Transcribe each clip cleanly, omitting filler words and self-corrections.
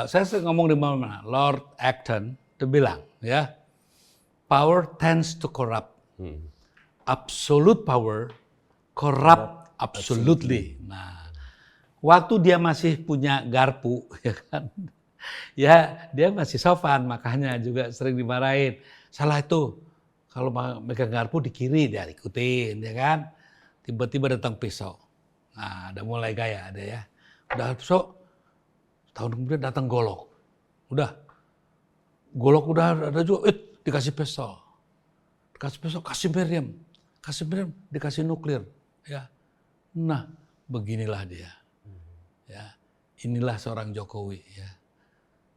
Saya sering ngomong di mana, Lord Acton dia bilang, ya, power tends to corrupt. Absolute power corrupt absolutely. Nah, waktu dia masih punya garpu, ya kan, ya dia masih sopan, makanya juga sering dimarahin. Salah itu, kalau megang garpu di kiri dia ikutin, ya kan. Tiba-tiba datang pisau. Nah, udah mulai gaya ada ya. Udah pisau, tahun kemudian datang golok. Golok udah ada juga, dikasih pisau. Dikasih pisau, kasih meriam. Kasih meriam, dikasih nuklir. Ya. Nah, beginilah dia. Ya. Inilah seorang Jokowi. Ya.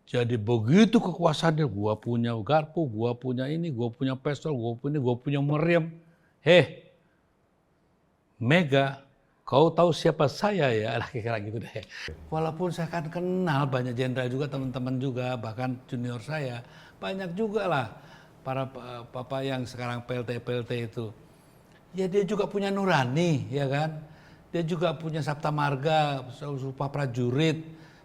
Jadi begitu kekuasaannya, gua punya garpu, gua punya ini, gua punya pistol, gua punya meriam. Mega, kau tahu siapa saya ya? Kira-kira gitu deh. Walaupun saya kan kenal banyak jenderal juga, teman-teman juga, bahkan junior saya. Banyak juga lah para papa yang sekarang PLT itu. Ya dia juga punya nurani, ya kan? Dia juga punya sabta marga, sumpah prajurit.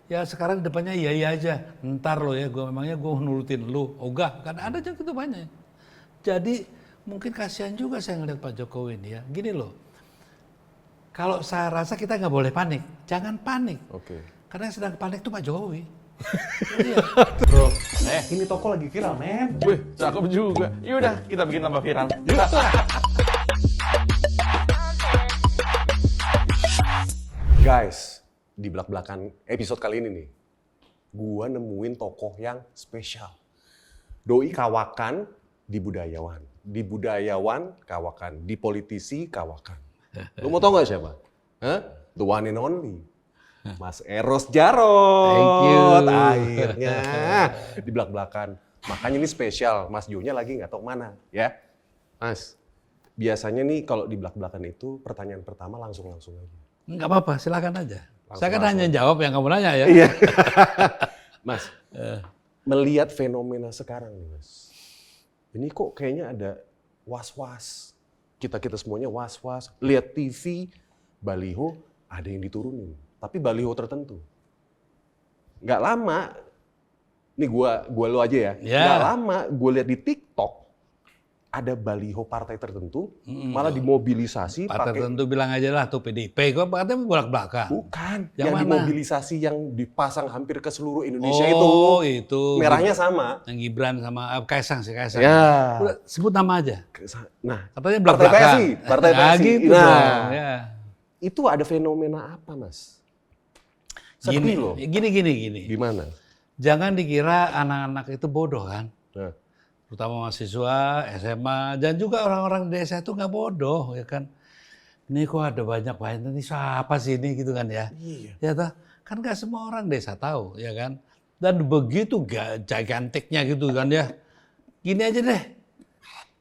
Ya sekarang depannya iya aja. Ntar lo ya, memangnya gue nurutin lu. Ogah, kan ada aja gitu banyak. Jadi mungkin kasihan juga saya ngeliat Pak Jokowi ini ya. Gini loh, kalau saya rasa kita nggak boleh panik. Jangan panik. Oke. Karena yang sedang panik itu Pak Jokowi. Iya. Bro, ini toko lagi viral, men. Wih, cakep juga. Yaudah, kita bikin tambah viral. Guys, di belak-belakan episode kali ini nih, gua nemuin tokoh yang spesial. Doi kawakan di budayawan. Di budayawan kawakan. Di politisi kawakan. Lu mau tau gak siapa? The one and only. Mas Eros Djarot. Thank you. Akhirnya di belak-belakan. Makanya ini spesial. Mas Jo-nya lagi nggak tahu mana, ya. Mas, biasanya nih kalau di belak-belakan itu pertanyaan pertama langsung aja. Nggak apa-apa, silakan aja. Saya kan Langsung. hanya jawab yang kamu nanya ya. Iya. Mas, melihat fenomena sekarang nih, Mas. Ini kok kayaknya ada was-was. Kita semuanya was-was. Lihat TV, baliho ada yang diturunin. Tapi baliho tertentu. Nggak lama, nih gua lo aja ya. Nggak lama, gue lihat di TikTok ada baliho partai tertentu, malah dimobilisasi. Partai tertentu bilang aja lah tuh PDIP, kok katanya bolak-belakang. Bukan, yang dimobilisasi yang dipasang hampir ke seluruh Indonesia itu. Merahnya sama. Yang Gibran sama Kaisang sih, Kaisang. Ya. Udah, sebut nama aja. Nah, katanya belak-belakan. Partai PSI. Gitu nah, dong, ya. Itu ada fenomena apa, Mas? Sepi loh. Gini. Gimana? Jangan dikira anak-anak itu bodoh kan. Nah. Terutama mahasiswa, SMA, dan juga orang-orang desa itu nggak bodoh, ya kan. Ini kok ada banyak ini siapa sih ini gitu kan ya. Iya. Ya toh, kan nggak semua orang desa tahu, ya kan. Dan begitu gigantiknya gitu kan ya. Gini aja deh.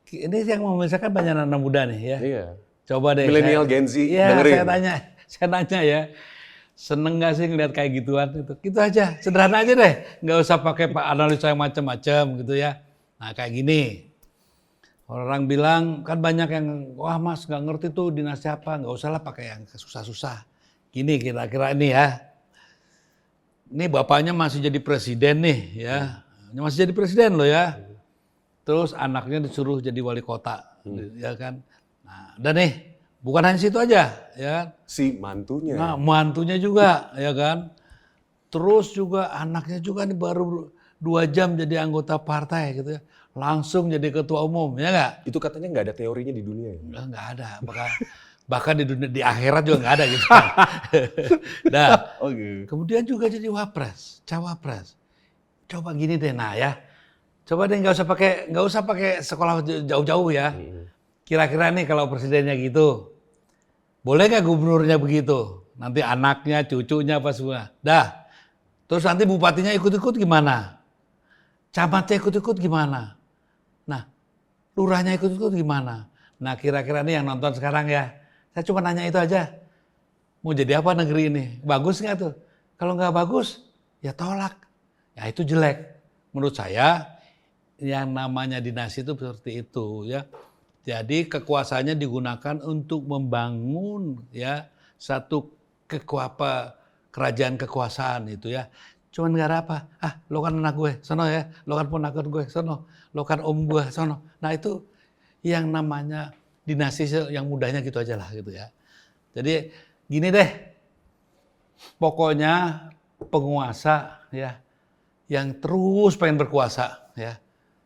Ini yang memisahkan banyak anak muda nih ya. Iya. Coba deh. Milenial Gen Z ya, dengerin. Saya nanya ya. Seneng gak sih ngeliat kayak gituan gitu? Gitu aja, sederhana aja deh. Nggak usah pakai analisa yang macam-macam gitu ya. Nah kayak gini, orang bilang kan banyak yang, wah mas nggak ngerti tuh dinasti apa, nggak usah lah pakai yang susah-susah. Gini kira-kira ini ya, ini bapaknya masih jadi presiden nih ya, masih jadi presiden loh ya. Terus anaknya disuruh jadi wali kota, ya kan. Nah, dan nih, bukan hanya situ aja, ya. Si mantunya. Nah, mantunya juga, ya kan. Terus juga anaknya juga nih baru 2 jam jadi anggota partai gitu ya. Langsung jadi ketua umum, ya nggak? Itu katanya nggak ada teorinya di dunia ya? Nggak ada. Bahkan di dunia, di akhirat juga nggak ada gitu. Nah, kemudian juga jadi wapres, cawapres. Coba gini deh, nah ya. Coba deh nggak usah pakai sekolah jauh-jauh ya. Kira-kira nih kalau presidennya gitu, boleh nggak gubernurnya begitu? Nanti anaknya, cucunya apa semua. Dah. Terus nanti bupatinya ikut-ikut gimana? Camatnya ikut-ikut gimana? Nah, lurahnya ikut-ikut gimana? Nah, kira-kira nih yang nonton sekarang ya. Saya cuma nanya itu aja. Mau jadi apa negeri ini? Bagus nggak tuh? Kalau nggak bagus, ya tolak. Ya itu jelek. Menurut saya, yang namanya dinasti itu seperti itu ya. Jadi kekuasaannya digunakan untuk membangun ya satu kerajaan kekuasaan itu ya. Cuman nggak ada apa. Lo kan anak gue, sono ya. Lo kan ponakan gue, sono. Lo kan om gue, sono. Nah itu yang namanya dinasti yang mudahnya gitu aja lah gitu ya. Jadi gini deh, pokoknya penguasa ya yang terus pengen berkuasa ya.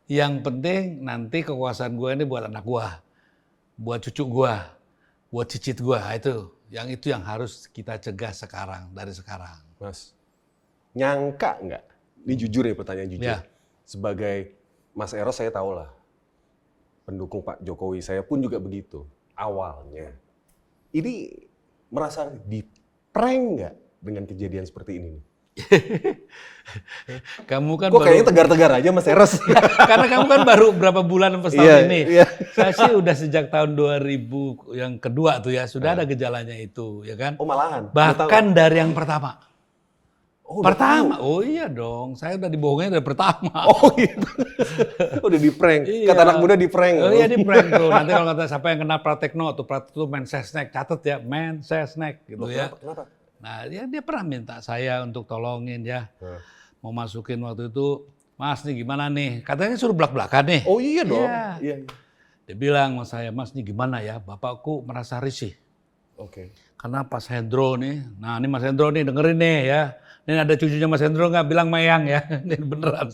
Yang penting nanti kekuasaan gue ini buat anak gue, buat cucu gue, buat cicit gue. Itu yang harus kita cegah sekarang, dari sekarang. Mas, nyangka nggak? Ini jujur ya, pertanyaan jujur. Ya. Sebagai Mas Eros saya tahu lah, pendukung Pak Jokowi, saya pun juga begitu awalnya. Ini merasa di-prank nggak dengan kejadian seperti ini? Kamu kan kok kayaknya tegar-tegar aja Mas Eros. Karena kamu kan baru berapa bulan setahun ini. Iya. Saya sih udah sejak tahun 2000 yang kedua tuh ya, sudah ada gejalanya itu, ya kan? Oh malahan? Bahkan dari yang pertama. Oh, pertama? Oh iya dong, saya udah dibohongin dari pertama. Oh gitu. Udah di-prank. Iya. Kata anak muda di-prank. Oh iya di-prank tuh. Nanti kalau kata siapa yang kena Pratekno tuh, Pratekno Mensesnek, catat ya, Mensesnek gitu ya. Kenapa? Nah dia pernah minta saya untuk tolongin ya. Mau masukin waktu itu, Mas nih gimana nih? Katanya suruh belak-belakan nih. Oh iya dong. Iya. Dia bilang sama saya, Mas nih gimana ya? Bapakku merasa risih. Oke. Karena Mas Hendro nih, nah ini Mas Hendro nih dengerin nih ya. Ini ada cucunya Mas Hendro nggak bilang Mayang ya. Ini beneran.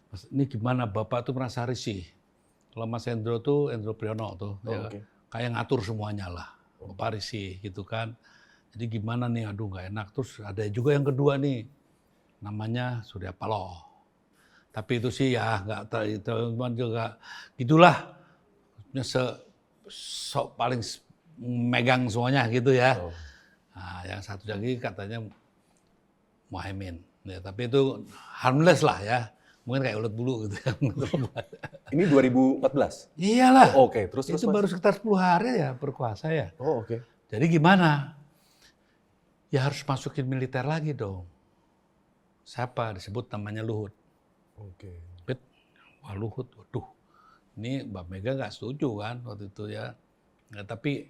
Mas, ini gimana Bapak tuh merasa risih. Kalau Mas Hendro tuh, Hendro Priyono tuh. Ya, kayak ngatur semuanya lah. Bapak risih gitu kan. Jadi gimana nih, aduh nggak enak. Terus ada juga yang kedua nih, namanya Surya Paloh. Tapi itu sih ya nggak teman juga gitulah. Paling megang semuanya gitu ya. Nah, yang satu lagi katanya Muhaimin. Ya, tapi itu harmless lah ya. Mungkin kayak ulet bulu gitu. Ini 2014? Iyalah. Oh, oke. Terus itu baru sekitar 10 hari ya berkuasa ya. Oh oke. Jadi gimana? Ya harus masukin militer lagi dong. Siapa? Disebut namanya Luhut. Oke. Wah Luhut, waduh. Ini Mbak Mega nggak setuju kan waktu itu ya. Nah, tapi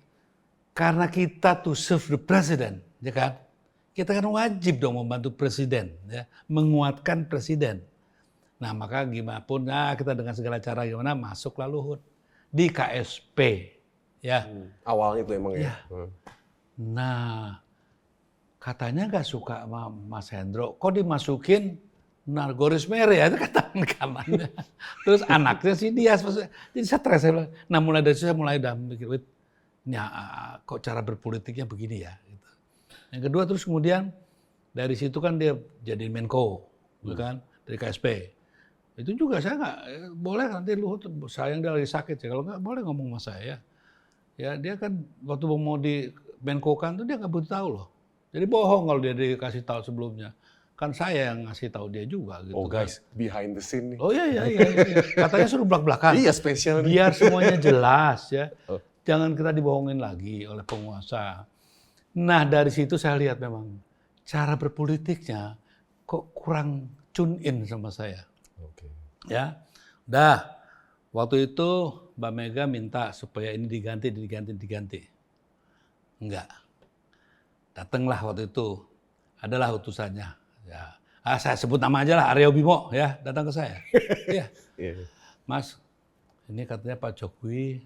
karena kita to serve the president, ya kan? Kita kan wajib dong membantu presiden, ya, menguatkan presiden. Nah maka gimana pun, kita dengan segala cara gimana masuklah Luhut di KSP, ya. Awalnya itu emang ya. Nah katanya nggak suka sama Mas Hendro, kok dimasukin Nargoris Mere ya, itu kata kanannya. Terus anaknya si Dias, jadi stres saya bilang. Nah mulai dari situ saya mulai udah mikir, kok cara berpolitiknya begini ya. Gitu. Yang kedua terus kemudian dari situ kan dia jadi Menko, kan dari KSP. Itu juga saya nggak boleh nanti Luhut sayang dia lagi sakit ya, kalau nggak boleh ngomong sama saya. Ya dia kan waktu mau di Menko-kan tuh dia nggak butuh tahu loh. Jadi bohong kalau dia dikasih tahu sebelumnya. Kan saya yang ngasih tahu dia juga gitu. Oh guys, behind the scene nih. Oh iya. Katanya suruh belak-belakan. Iya spesial nih. Biar semuanya jelas ya. Jangan kita dibohongin lagi oleh penguasa. Nah dari situ saya lihat memang cara berpolitiknya kok kurang tune in sama saya. Oke. Ya, udah waktu itu Mbak Mega minta supaya ini diganti. Enggak. Datanglah waktu itu, adalah utusannya. Ya, saya sebut nama aja lah, Aryo Bimo ya, datang ke saya. Ya. Mas, ini katanya Pak Jokowi,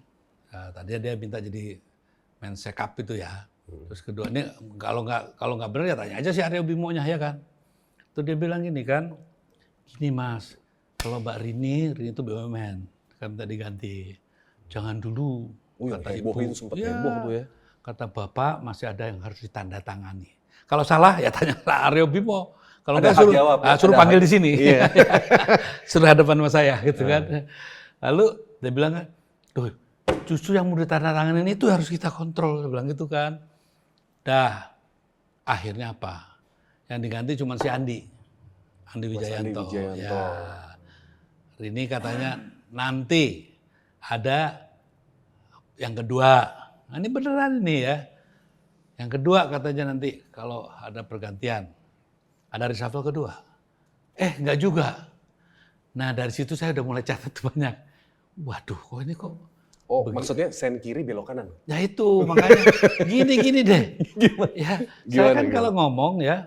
tadinya dia minta jadi Mensekap itu ya. Terus kedua ini kalau nggak benar ya tanya aja si Aryo Bimo-nya ya kan. Terus dia bilang gini kan, gini Mas, kalau Mbak Rini itu BUMN kan tadi ganti, jangan dulu. Kata Ibu, sempat heboh tuh ya. Kata Bapak masih ada yang harus ditandatangani. Kalau salah ya tanya Aryo Bimo. Kalau nggak suruh panggil di sini. Iya. Suruh hadapan sama saya gitu kan. Lalu dia bilang, tuh justru yang mau ditandatangani itu harus kita kontrol. Dia bilang gitu kan. Dah, akhirnya apa? Yang diganti cuma si Andi Wijayanto. Ya. Ini katanya nanti ada yang kedua. Nah, ini beneran ini ya. Yang kedua katanya nanti kalau ada pergantian, ada reshuffle kedua. Enggak juga. Nah dari situ saya udah mulai catat banyak. Waduh, kok ini kok. Oh, maksudnya sen kiri belok kanan? Ya itu makanya gini deh. Gimana? Ya, saya kan kalau ngomong ya,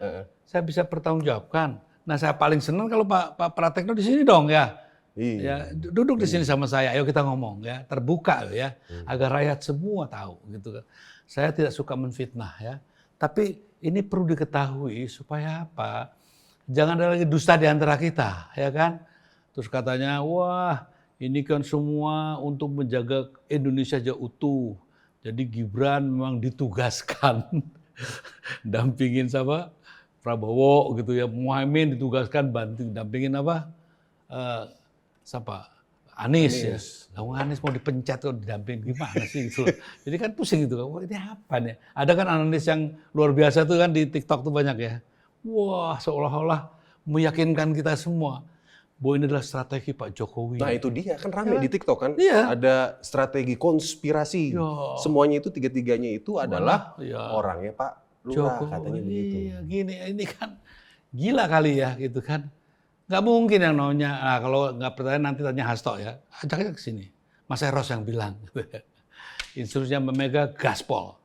saya bisa pertanggungjawabkan. Nah, saya paling senang kalau Pak Pratekno di sini dong ya. Iya. Ya, duduk di sini sama saya, ayo kita ngomong ya, terbuka ya, agar rakyat semua tahu gitu kan. Saya tidak suka menfitnah ya, tapi ini perlu diketahui supaya apa? Jangan ada lagi dusta di antara kita, ya kan? Terus katanya, wah ini kan semua untuk menjaga Indonesia aja utuh. Jadi Gibran memang ditugaskan dampingin sama Prabowo gitu ya, Muhaimin ditugaskan dampingin apa? Siapa? Anies ya. Lah Anies mau dipencet kok didampingin gimana sih gitu. Jadi kan pusing gitu. Wah, ini apa nih? Ada kan analis yang luar biasa tuh kan di TikTok tuh banyak ya. Wah, seolah-olah meyakinkan kita semua bahwa ini adalah strategi Pak Jokowi. Nah itu dia, kan rame di TikTok kan. Iya. Ada strategi konspirasi. Ya. Semuanya itu, tiga-tiganya itu adalah ya. orangnya Pak Lurah, Jokowi, katanya begitu. Iya, gini, ini kan gila kali ya gitu kan. Nggak mungkin yang namanya, nah kalau nggak percaya nanti tanya Hasto ya, ajak aja ke sini. Mas Eros yang bilang. Instruksinya Mbak Mega gaspol.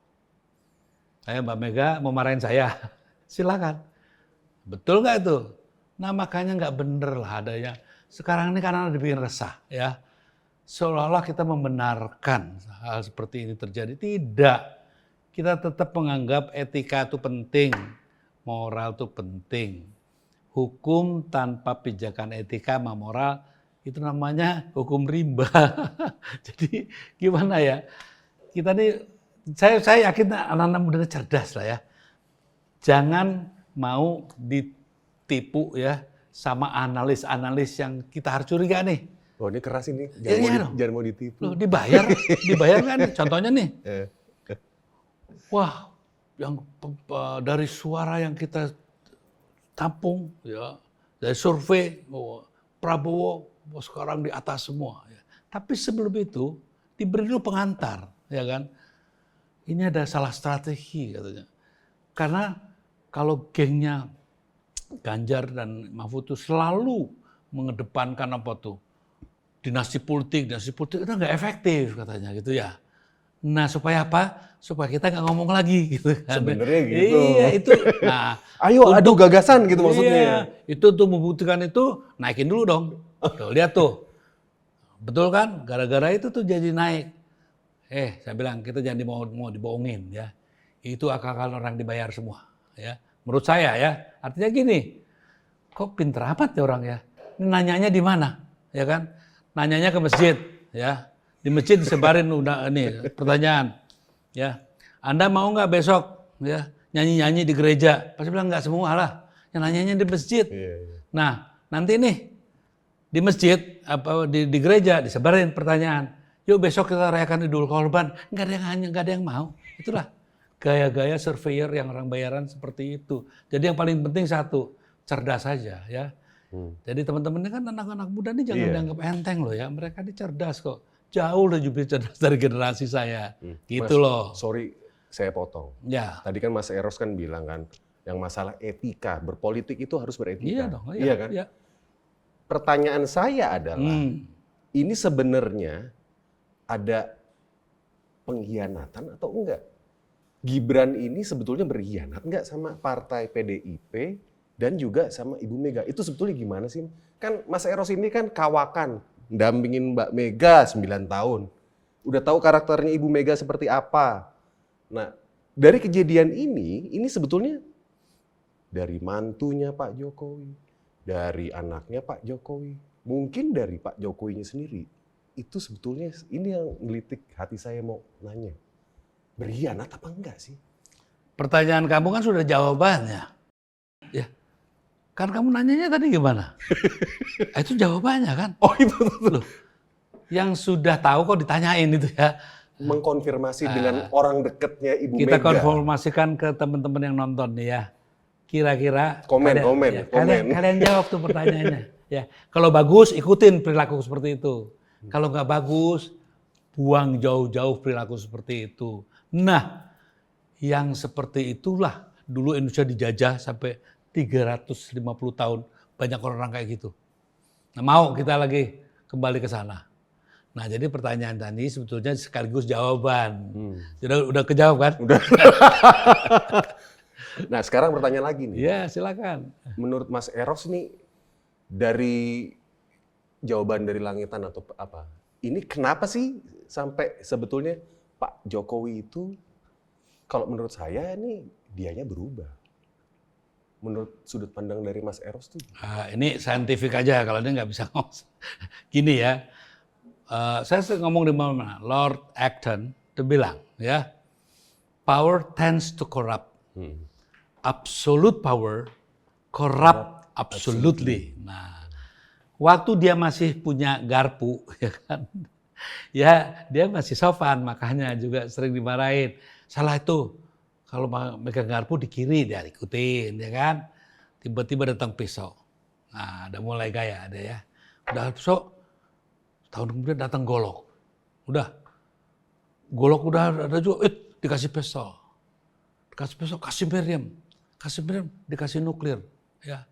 Mbak Mega mau marahin saya, silakan. Betul nggak itu? Nah makanya nggak bener lah adanya. Sekarang ini karena dibikin resah ya. Seolah-olah kita membenarkan hal seperti ini terjadi. Tidak. Kita tetap menganggap etika itu penting. Moral itu penting. Hukum tanpa pijakan etika sama moral itu namanya hukum rimba. Jadi gimana ya? Kita nih, saya yakin anak-anak muda cerdas lah ya. Jangan mau ditipu ya sama analis-analis yang kita harus curiga nih. Oh ini keras ini, jangan mau ditipu. Loh, dibayar kan nih. Contohnya nih. Wah, yang dari suara yang kita tampung ya, dari survei Prabowo sekarang di atas semua ya. Tapi sebelum itu diberi dulu pengantar, ya kan? Ini ada salah strategi katanya. Karena kalau gengnya Ganjar dan Mahfud itu selalu mengedepankan apa tuh? Dinasti politik itu nggak efektif katanya gitu ya. Nah supaya apa? Supaya kita nggak ngomong lagi gitu kan. Sebenarnya gitu. Iya itu. Nah, ayo adu gagasan gitu maksudnya. Iya, itu untuk membuktikan itu naikin dulu dong. Tuh, lihat tuh. Betul kan? Gara-gara itu tuh jadi naik. Saya bilang kita jangan mau dibohongin ya. Itu akal-akal orang dibayar semua ya. Menurut saya ya. Artinya gini. Kok pinter amat ya orang ya. Ini nanyanya di mana? Ya kan? Nanyanya ke masjid ya. Di masjid disebarin udah ini pertanyaan. Ya. Anda mau nggak besok ya nyanyi-nyanyi di gereja? Pasti bilang nggak semua lah. Yang nanyanya di masjid. Nah, nanti nih di masjid apa di gereja disebarin pertanyaan. Yuk besok kita rayakan Idul Korban. Nggak ada yang mau. Itulah gaya-gaya surveyor yang orang bayaran seperti itu. Jadi yang paling penting satu, cerdas saja ya. Jadi teman-teman ini kan anak-anak muda ini jangan dianggap enteng loh ya. Mereka ini cerdas kok. Jauh lebih cerdas dari generasi saya. Gitu Mas, loh. Sorry, saya potong. Ya. Tadi kan Mas Eros kan bilang kan, yang masalah etika, berpolitik itu harus beretika. Iya dong. Iya kan? Iya. Pertanyaan saya adalah, ini sebenarnya ada pengkhianatan atau enggak? Gibran ini sebetulnya berkhianat enggak sama partai PDIP dan juga sama Ibu Mega? Itu sebetulnya gimana sih? Kan Mas Eros ini kan kawakan, dampingin Mbak Mega 9 tahun. Udah tahu karakternya Ibu Mega seperti apa. Nah, dari kejadian ini sebetulnya dari mantunya Pak Jokowi, dari anaknya Pak Jokowi, mungkin dari Pak Jokowinya sendiri. Itu sebetulnya ini yang ngelitik hati saya mau nanya. Berkhianat apa enggak sih? Pertanyaan kamu kan sudah jawabannya. Ya. Kan kamu nanyanya tadi gimana? Itu jawabannya kan? Oh itu. Loh, yang sudah tahu kok ditanyain itu ya. Mengkonfirmasi dengan orang dekatnya Ibu Kita Mega. Kita konfirmasikan ke teman-teman yang nonton nih ya. Kira-kira komen. Kalian jawab tuh pertanyaannya. Ya, kalau bagus ikutin perilaku seperti itu. Kalau nggak bagus, buang jauh-jauh perilaku seperti itu. Nah, yang seperti itulah dulu Indonesia dijajah sampai 350 tahun. Banyak orang kayak gitu. Nah, mau kita lagi kembali ke sana. Nah, jadi pertanyaan tadi sebetulnya sekaligus jawaban. Udah kejawab kan? Udah. Nah, sekarang pertanyaan lagi nih. Ya, silakan. Menurut Mas Eros nih, dari jawaban dari langitan atau apa, ini kenapa sih sampai sebetulnya Pak Jokowi itu, kalau menurut saya ini dianya berubah. Menurut sudut pandang dari Mas Eros tuh. Ini saintifik aja, kalau dia nggak bisa ngomong. Gini ya, saya sering ngomong di mana, Lord Acton, dia bilang, ya, power tends to corrupt. Absolute power corrupt absolutely. Nah, waktu dia masih punya garpu, ya kan, ya dia masih sopan, makanya juga sering dimarahin. Salah itu, kalau megang garpu di kiri dia ikutin, ya kan. Tiba-tiba datang pisau. Nah, udah mulai gaya ada ya. Udah pisau, tahun kemudian datang golok. Golok udah ada juga, dikasih pisau. Dikasih pisau, kasih meriam. Kasih meriam, dikasih nuklir. Ya.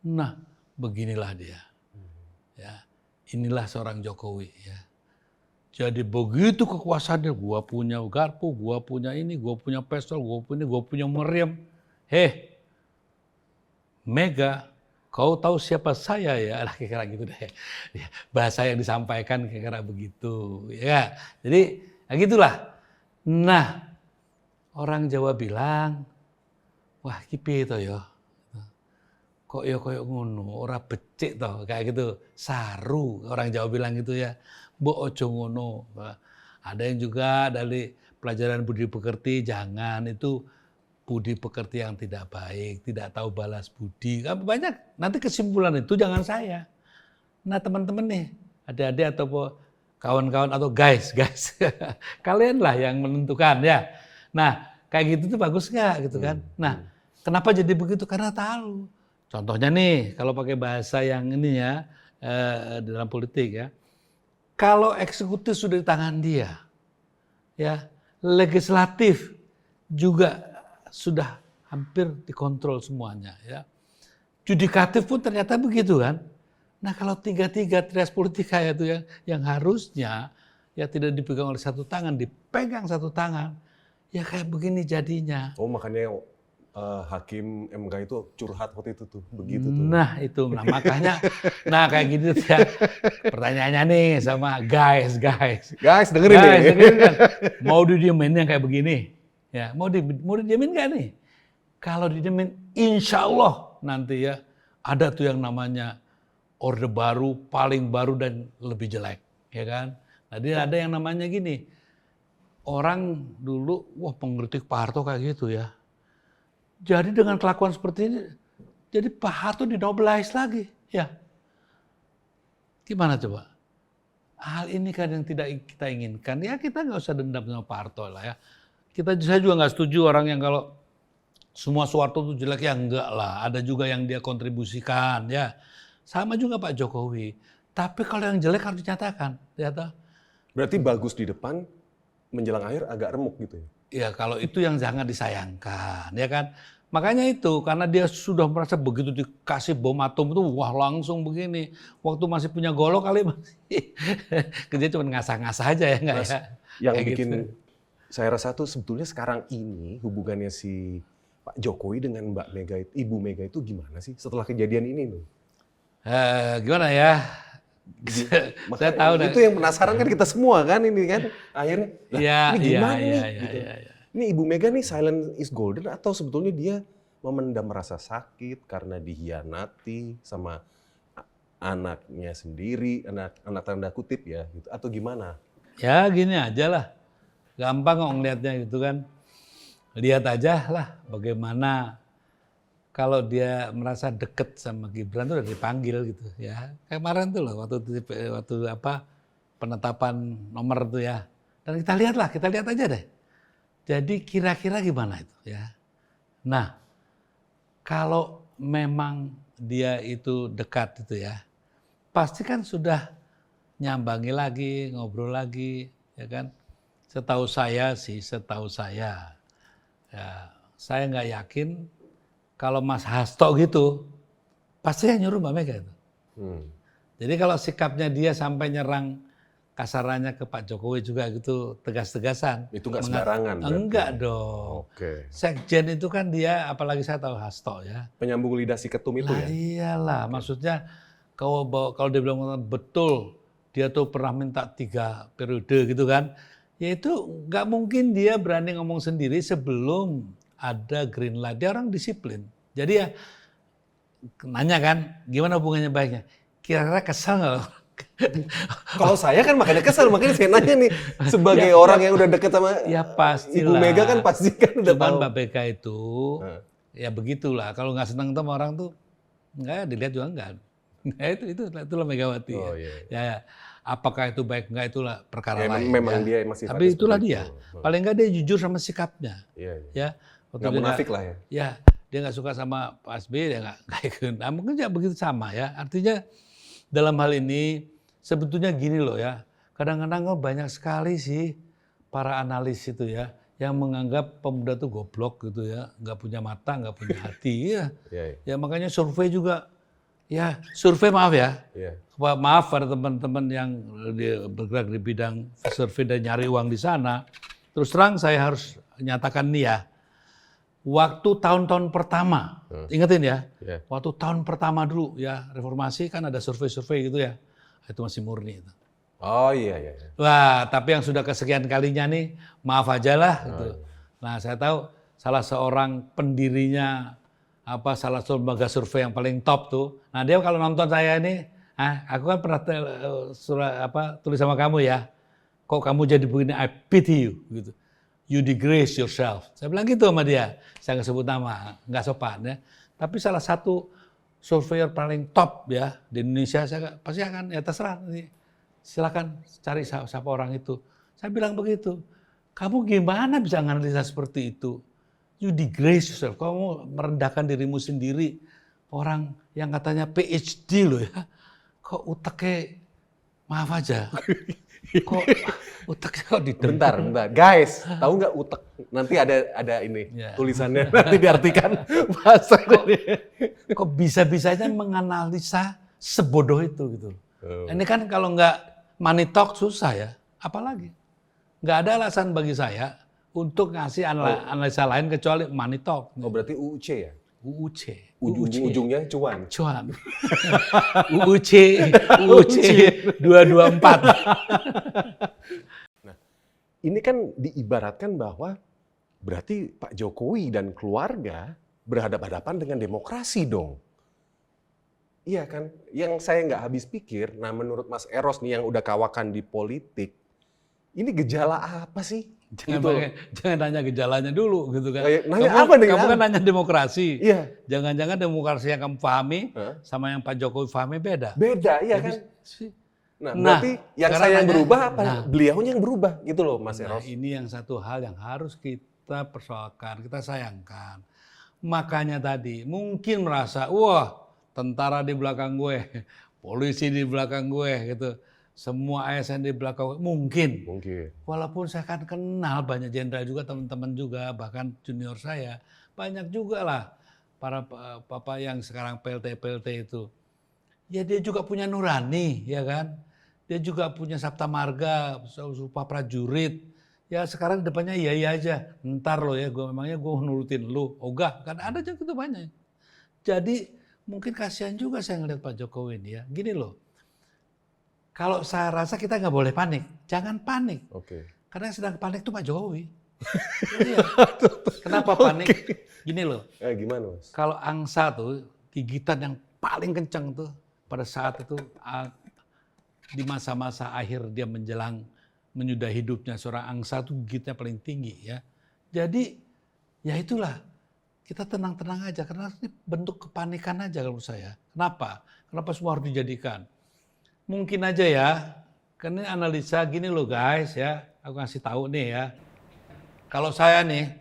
Nah, beginilah dia. Ya. Inilah seorang Jokowi. Ya. Jadi begitu kekuasaannya, gua punya garpu, gua punya ini, gua punya pistol, gua punya meriam. Mega, kau tahu siapa saya ya? Kira-kira gitu deh. Bahasa yang disampaikan kira-kira begitu. Ya, jadi ya gitulah. Nah, orang Jawa bilang, wah kipi itu ya. Kok ya koyo ngono, ora becik toh, kayak gitu. Saru, orang Jawa bilang gitu ya. Mbok ojo ngono. Ada yang juga dari pelajaran budi pekerti, jangan itu budi pekerti yang tidak baik, tidak tahu balas budi. Banyak, nanti kesimpulan itu jangan saya. Nah teman-teman nih, adik-adik atau kawan-kawan atau guys, kalianlah yang menentukan ya. Nah kayak gitu tuh bagus nggak gitu kan. Nah kenapa jadi begitu? Karena tahu. Contohnya nih, kalau pakai bahasa yang ini ya, dalam politik ya, kalau eksekutif sudah di tangan dia, ya, legislatif juga sudah hampir dikontrol semuanya, ya. Judikatif pun ternyata begitu kan. Nah kalau tiga-tiga trias politika itu yang harusnya ya tidak dipegang oleh satu tangan, dipegang satu tangan, ya kayak begini jadinya. Oh makanya Hakim MK itu curhat waktu itu tuh, begitu tuh. Nah itu, makanya, nah kayak gitu ya. Pertanyaannya nih sama guys. Guys dengerin nih. Dengerin kan. Mau didiemin yang kayak begini? Ya, mau didiemin nggak nih? Kalau didiemin, insya Allah nanti ya ada tuh yang namanya orde baru, paling baru dan lebih jelek, ya kan? Jadi ada yang namanya gini, orang dulu, wah pengkritik Pak Harto kayak gitu ya. Jadi dengan kelakuan seperti ini, jadi Pak Harto dinobilize lagi, ya. Gimana coba? Hal ini kan yang tidak kita inginkan. Ya kita nggak usah dendam sama Pak Harto lah ya. Saya juga nggak setuju orang yang kalau semua Soeharto itu jelek, ya enggak lah. Ada juga yang dia kontribusikan, ya. Sama juga Pak Jokowi. Tapi kalau yang jelek harus dinyatakan, ya toh. Berarti bagus di depan, menjelang akhir agak remuk gitu ya? Ya kalau itu yang jangan disayangkan, ya kan. Makanya itu, karena dia sudah merasa begitu dikasih bom atom itu, wah langsung begini. Waktu masih punya golok kali masih, kerja cuma ngasah-ngasah aja ya nggak ya. Yang kayak bikin, gitu. saya rasa tuh sebetulnya sekarang ini hubungannya si Pak Jokowi dengan Mbak Mega, Ibu Mega itu gimana sih setelah kejadian ini tuh? Gimana ya? Saya tahu itu yang penasaran kan kita semua kan ini kan akhirnya. Ini gimana nih? Gitu. Ini Ibu Mega nih silent is golden atau sebetulnya dia memendam rasa sakit karena dihianati sama anaknya sendiri, anak tanda kutip ya, gitu. Atau gimana? Ya gini aja lah, gampang kok ngelihatnya gitu kan. Lihat aja lah bagaimana kalau dia merasa deket sama Gibran tuh udah dipanggil gitu ya. Kayak kemarin tuh loh waktu apa penetapan nomor tuh ya. Dan kita lihat aja deh. Jadi kira-kira gimana itu ya. Nah, kalau memang dia itu dekat itu ya, pasti kan sudah nyambangi lagi, ngobrol lagi, ya kan. Setahu saya, ya, saya nggak yakin kalau Mas Hasto gitu, pasti yang nyuruh Mbak Mega itu. Jadi kalau sikapnya dia sampai nyerang kasarannya ke Pak Jokowi juga gitu, tegas-tegasan. Itu nggak sembarangan berarti? Enggak dong. Oke. Sekjen itu kan dia, apalagi saya tahu Hasto ya. Penyambung lidah si ketum itu Lah ya? iyalah, maksudnya kalau dia bilang betul, dia tuh pernah minta 3 periode gitu kan. Ya itu nggak mungkin dia berani ngomong sendiri sebelum ada green light. Dia orang disiplin. Jadi ya nanya kan, gimana hubungannya baiknya? Kira-kira kesal nggak? Kalau saya kan makanya kesel, makanya saya nanya nih sebagai orang yang udah deket sama Ya pastilah. Ibu Mega kan pasti kan udah Cuman tahu. Mbak Mega itu ya begitulah. Kalau nggak senang sama orang tuh nggak dilihat juga nggak. Nah, itulah Megawati. Oh, ya. iya. Ya, apakah itu baik nggak itulah perkara Ya, lain. memang ya. dia masih Tapi itulah dia. Paling nggak dia jujur sama sikapnya. Iya. Ya. Waktu Nggak dia munafik lah ya. Ya, dia nggak suka sama Pak SBY, dia nggak ikut. Nah, mungkin ya begitu sama ya. Artinya dalam hal ini sebetulnya gini loh ya. Kadang-kadang banyak sekali sih para analis itu ya yang menganggap pemuda itu goblok gitu ya, nggak punya mata, nggak punya hati. Ya. Ya makanya survei juga. Ya, survei maaf ya. Maaf pada teman-teman yang bergerak di bidang survei dan nyari uang di sana. Terus terang saya harus nyatakan nih ya. Waktu tahun-tahun pertama, ingetin ya. Waktu tahun pertama dulu ya, reformasi kan ada survei-survei gitu ya. Itu masih murni itu. Oh iya. Wah, tapi yang sudah kesekian kalinya nih, maaf aja lah gitu. Nah, saya tahu salah seorang pendirinya salah satu lembaga survei yang paling top tuh. Nah, dia kalau nonton saya ini, aku kan pernah tulis sama kamu ya. Kok kamu jadi begini, I pity you gitu. You disgrace yourself. Saya bilang gitu sama dia. Saya nggak sebut nama, nggak sopan ya. Tapi salah satu surveyor paling top ya di Indonesia, saya pasti akan ya terserah nanti. Silakan cari siapa orang itu. Saya bilang begitu. Kamu gimana bisa analisa seperti itu? You disgrace yourself. Kamu merendahkan dirimu sendiri. Orang yang katanya PhD loh ya. Kok uteknya, maaf aja. Kok uteknya kok Bentar. Guys, tahu nggak utek? Nanti ada ini tulisannya nanti diartikan bahasa. Kok bisa-bisanya menganalisa sebodoh itu gitu. Ini kan kalau nggak money talk susah ya. Apalagi nggak ada alasan bagi saya untuk ngasih analisa lain kecuali money talk. Oh berarti UUC ya? UUC. Ujungnya cuan. Cuan. UUC 224. Nah, ini kan diibaratkan bahwa berarti Pak Jokowi dan keluarga berhadapan-hadapan dengan demokrasi dong. Iya kan? Yang saya nggak habis pikir, nah menurut Mas Eros nih yang udah kawakan di politik, ini gejala apa sih? Jangan nanya gejalanya dulu gitu kan. Nanya apa nih? Kamu kan nanya demokrasi. Iya. Jangan-jangan demokrasi yang kamu pahami sama yang Pak Jokowi pahami beda. Beda, iya kan? Nah, berarti yang saya yang berubah apa? Beliaunya yang berubah gitu loh Mas Eros. Ini yang satu hal yang harus kita persoalkan, kita sayangkan. Makanya tadi mungkin merasa, wah tentara di belakang gue, polisi di belakang gue gitu. Semua ASN di belakang mungkin. Walaupun saya kan kenal banyak jenderal juga, teman-teman juga, bahkan junior saya. Banyak juga lah para papa yang sekarang PLT itu. Ya dia juga punya nurani, ya kan. Dia juga punya sabta marga, sumpah prajurit. Ya sekarang depannya iya aja. Ntar lo ya, memangnya gue nurutin lu. Ogah, kan ada juga gitu banyak. Jadi mungkin kasihan juga saya ngeliat Pak Jokowi ini ya. Gini loh. Kalau saya rasa kita nggak boleh panik, jangan panik. Karena yang sedang panik itu Pak Jokowi. Iya. Kenapa panik? Gini loh. Gimana Mas? Kalau angsa tuh gigitan yang paling kencang tuh pada saat itu di masa-masa akhir dia menjelang menyudah hidupnya, seorang angsa tuh gigitnya paling tinggi ya. Jadi ya itulah kita tenang-tenang aja karena ini bentuk kepanikan aja kalau saya. Kenapa? Kenapa semua harus dijadikan? Mungkin aja ya, karena analisa gini loh guys ya, aku ngasih tahu nih ya. Kalau saya nih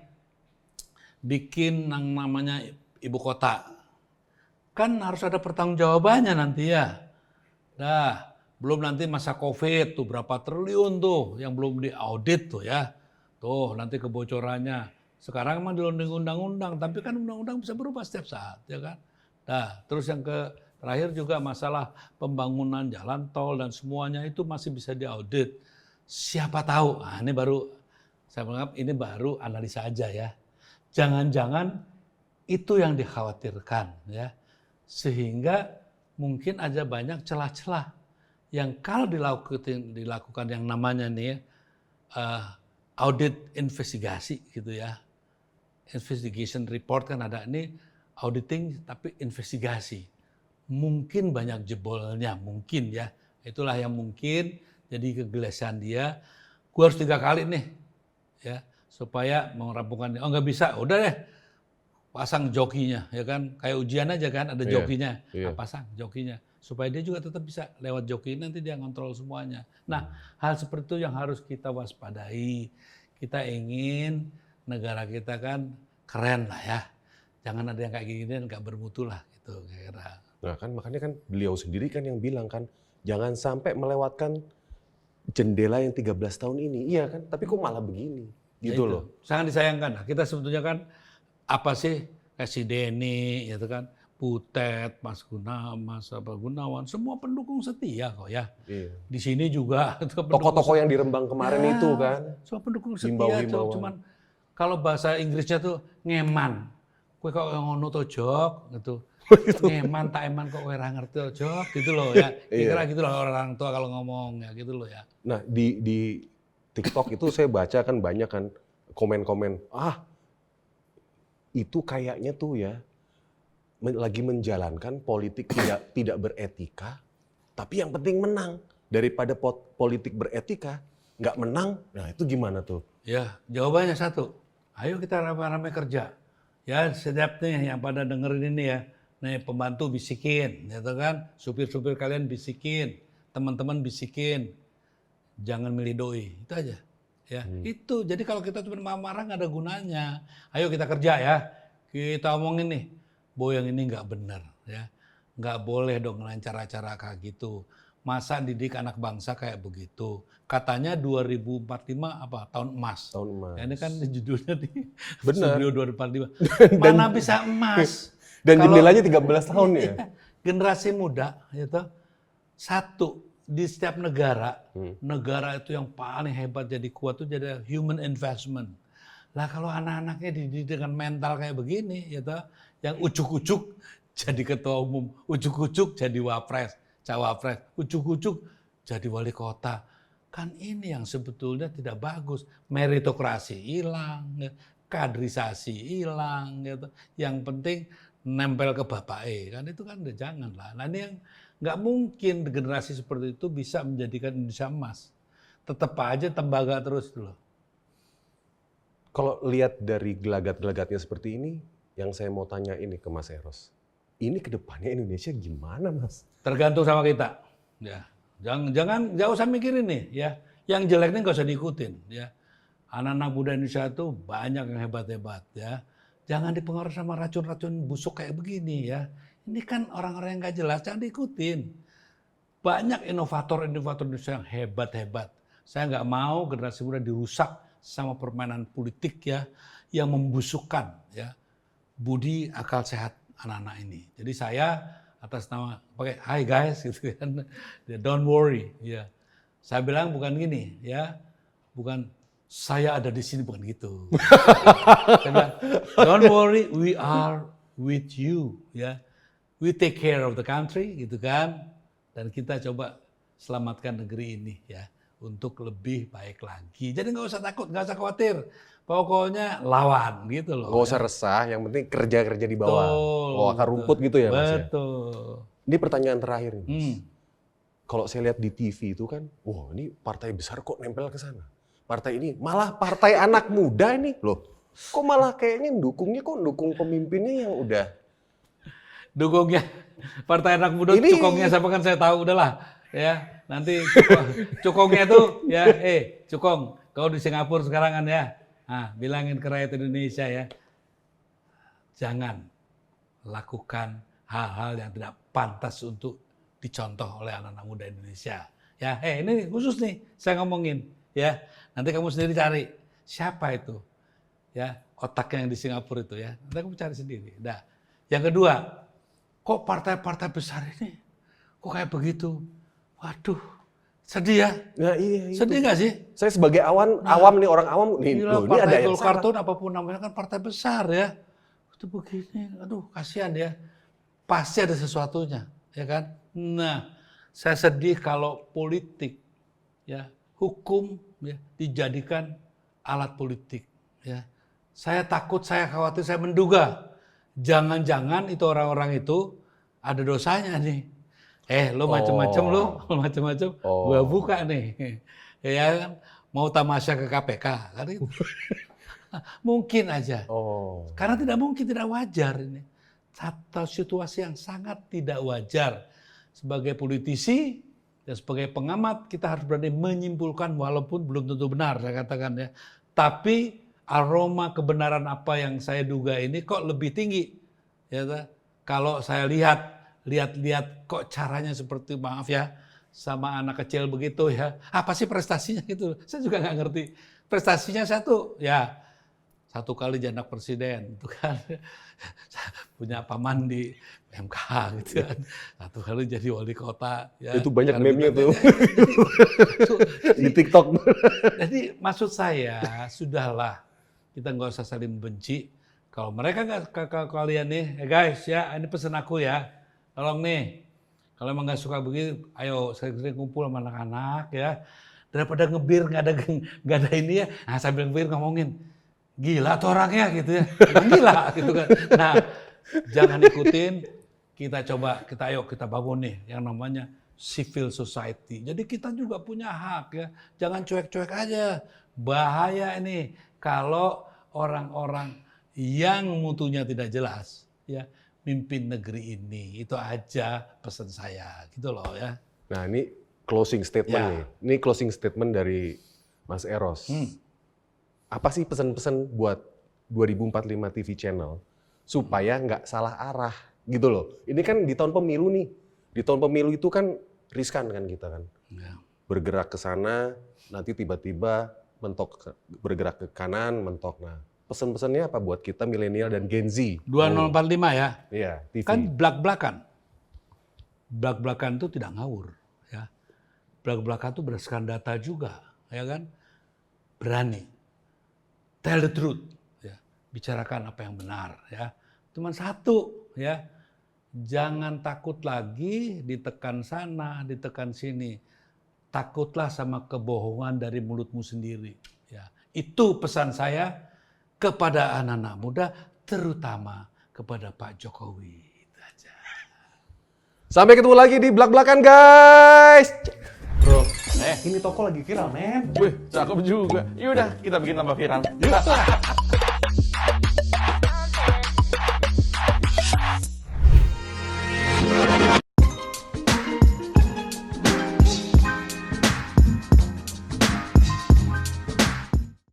bikin yang namanya ibu kota, kan harus ada pertanggungjawabannya nanti ya. Nah, belum nanti masa COVID tuh berapa triliun tuh yang belum diaudit tuh ya. Tuh nanti kebocorannya. Sekarang emang di undang-undang, tapi kan undang-undang bisa berubah setiap saat ya kan. Nah, terus yang Terakhir juga masalah pembangunan jalan tol dan semuanya itu masih bisa diaudit. Siapa tahu, ini baru, saya menganggap ini baru analisa aja ya. Jangan-jangan itu yang dikhawatirkan ya. Sehingga mungkin ada banyak celah-celah yang kalau dilakukan yang namanya nih audit investigasi gitu ya. Investigation report kan ada, ini auditing tapi investigasi. Mungkin banyak jebolnya, mungkin ya. Itulah yang mungkin jadi kegelisahan dia. Gue harus 3 kali nih ya supaya merampungkan. Oh nggak bisa, udah deh pasang jokinya ya kan. Kayak ujian aja kan ada jokinya. Nah, pasang jokinya supaya dia juga tetap bisa lewat joki, nanti dia ngontrol semuanya. Nah, hal seperti itu yang harus kita waspadai. Kita ingin negara kita kan keren lah ya. Jangan ada yang kayak gini dan nggak bermutu lah gitu kira-kira. Nah kan makanya kan beliau sendiri kan yang bilang kan jangan sampai melewatkan jendela yang 13 tahun ini. Iya kan, tapi kok malah begini gitu Ya loh. Sangat disayangkan. Nah, kita sebetulnya kan apa sih kayak si Denny itu kan, Butet, Mas Gunawan, semua pendukung setia kok ya. Iya. Di sini juga Tokoh-tokoh yang di Rembang kemarin itu kan. semua pendukung setia, cuman kalau bahasa Inggrisnya tuh ngeman. Kowe kok ngono to jok gitu. Ngeman tak eman kok kowe ora ngerti to jok gitu loh ya. Kira gitu loh orang tua kalau ngomong ya gitu loh ya. Nah, di TikTok itu saya baca kan banyak kan komen-komen, itu kayaknya tuh ya lagi menjalankan politik tidak beretika, tapi yang penting menang. Daripada politik beretika, nggak menang, nah itu gimana tuh? Ya, jawabannya satu. Ayo kita rame-rame kerja. Ya, setiap nih yang pada dengerin ini ya, nih pembantu bisikin, gitu kan? Supir-supir kalian bisikin, teman-teman bisikin. Jangan milih doi, itu aja. Ya, itu. Jadi kalau kita cuma marah-marah nggak ada gunanya. Ayo kita kerja ya. Kita omongin nih, bahwa yang ini nggak benar ya. Nggak boleh dong dengan cara-cara kayak gitu. Masa didik anak bangsa kayak begitu. Katanya 2045 apa? Tahun emas. Tahun emas. Ya, ini kan judulnya nih. Benar. Studio 2045. Mana bisa emas? Dan jendelanya 13 tahun ya. Generasi muda itu satu di setiap negara, negara itu yang paling hebat jadi kuat itu jadi human investment. Lah kalau anak-anaknya dididik dengan mental kayak begini, gitu, yang ujuk-ujuk jadi ketua umum, ujuk-ujuk jadi wapres, cawapres, ujuk-ujuk jadi wali kota. Kan ini yang sebetulnya tidak bagus. Meritokrasi hilang, kaderisasi hilang, gitu. Yang penting nempel ke bapake, kan itu kan udah jangan lah. Nah ini yang nggak mungkin generasi seperti itu bisa menjadikan Indonesia emas. Tetap aja tembaga terus dulu. Kalau lihat dari gelagat-gelagatnya seperti ini, yang saya mau tanya ini ke Mas Eros. Ini ke depannya Indonesia gimana, Mas? Tergantung sama kita. Ya. Jangan usah mikirin nih, ya. Yang jelek nih nggak usah diikutin, ya. Anak-anak muda Indonesia itu banyak yang hebat-hebat, ya. Jangan dipengaruhi sama racun-racun busuk kayak begini, ya. Ini kan orang-orang yang nggak jelas, jangan diikutin. Banyak inovator-inovator Indonesia yang hebat-hebat. Saya nggak mau generasi muda dirusak sama permainan politik ya, yang membusukkan ya budi akal sehat anak-anak ini. Jadi saya atas nama pakai hi guys gitu kan, don't worry ya. Saya bilang bukan gini ya, bukan saya ada di sini, bukan gitu. Saya bilang, don't worry, we are with you ya. We take care of the country gitu kan, dan kita coba selamatkan negeri ini ya, untuk lebih baik lagi. Jadi nggak usah takut, nggak usah khawatir. Pokoknya lawan gitu loh. Nggak usah resah, yang penting kerja-kerja di bawah. Oh, akar rumput gitu ya, Mas? Betul. Ini pertanyaan terakhir nih, Mas. Kalau saya lihat di TV itu kan, wah ini partai besar kok nempel ke sana. Partai ini, malah partai anak muda ini. Loh, kok malah kayaknya dukung pemimpinnya yang udah. Dukungnya partai anak muda, Ini... cukongnya siapa kan saya tahu, udahlah. Ya, nanti cukongnya tuh ya, cukong, kau di Singapura sekarang kan ya, nah, bilangin ke rakyat Indonesia ya, jangan lakukan hal-hal yang tidak pantas untuk dicontoh oleh anak-anak muda Indonesia. Ya, ini khusus nih saya ngomongin ya, nanti kamu sendiri cari siapa itu, ya otaknya yang di Singapura itu ya, nanti kamu cari sendiri. Nah, yang kedua, kok partai-partai besar ini kok kayak begitu? Waduh, sedih ya? Nah, iya, sedih nggak sih? Saya sebagai awam nih, orang awam nih, Gila, ini ada partai yang Golkar salah. tuh apapun namanya kan partai besar ya. Itu begini, aduh kasihan ya. Pasti ada sesuatunya, ya kan? Nah, saya sedih kalau politik, ya, hukum ya, dijadikan alat politik, ya. Saya takut, saya khawatir, saya menduga, jangan-jangan itu orang-orang itu ada dosanya nih. Lo macem-macem lo macem-macem, gua buka nih, ya kan? Mau tamasya ke KPK, kan itu. Mungkin aja. Karena tidak mungkin, tidak wajar ini. Satu situasi yang sangat tidak wajar. Sebagai politisi dan sebagai pengamat kita harus berani menyimpulkan walaupun belum tentu benar saya katakan ya. Tapi aroma kebenaran apa yang saya duga ini kok lebih tinggi. Ya, kalau saya lihat kok caranya seperti maaf ya sama anak kecil begitu ya. Apa sih prestasinya gitu? Saya juga nggak ngerti. Prestasinya satu ya. 1 kali jadi anak presiden, itu kan punya paman di MK gitu kan. 1 kali jadi wali kota. Ya, itu banyak meme-nya tuh di TikTok. Jadi maksud saya sudahlah kita nggak usah saling benci. Kalau mereka nggak kalian nih, guys ya ini pesan aku ya, tolong nih kalau emang nggak suka begitu, ayo sering-sering kumpul sama anak-anak ya. Daripada ngebir nggak ada ini ya, nah sambil ngebir ngomongin. Gila tuh orangnya gitu ya, emang gila gitu kan. Nah, jangan ikutin, ayo kita bangun nih yang namanya civil society. Jadi kita juga punya hak ya, jangan cuek-cuek aja. Bahaya ini kalau orang-orang yang mutunya tidak jelas ya mimpin negeri ini. Itu aja pesan saya gitu loh ya. Nah ini closing statement nih, ini closing statement dari Mas Eros. Apa sih pesan-pesan buat 2045 TV channel supaya nggak salah arah gitu loh. Ini kan di tahun pemilu nih. Di tahun pemilu itu kan riskan kan kita kan. Bergerak ke sana, nanti tiba-tiba bergerak ke kanan, mentok. Nah, pesan-pesannya apa buat kita milenial dan Gen Z? 2045 ya. Iya, TV. Kan belak-belakan. Belak-belakan itu tidak ngawur ya. Belak-belakan itu berdasarkan data juga, ya kan? Berani. Tell the truth, ya. Bicarakan apa yang benar, ya. Cuman satu, ya. Jangan takut lagi ditekan sana, ditekan sini. Takutlah sama kebohongan dari mulutmu sendiri, ya. Itu pesan saya kepada anak-anak muda, terutama kepada Pak Jokowi. Itu aja. Sampai ketemu lagi di belak-belakan, guys. Bro, ini toko lagi viral, men. Wih, cakep juga. Yaudah, kita bikin tambah viral. Yuk.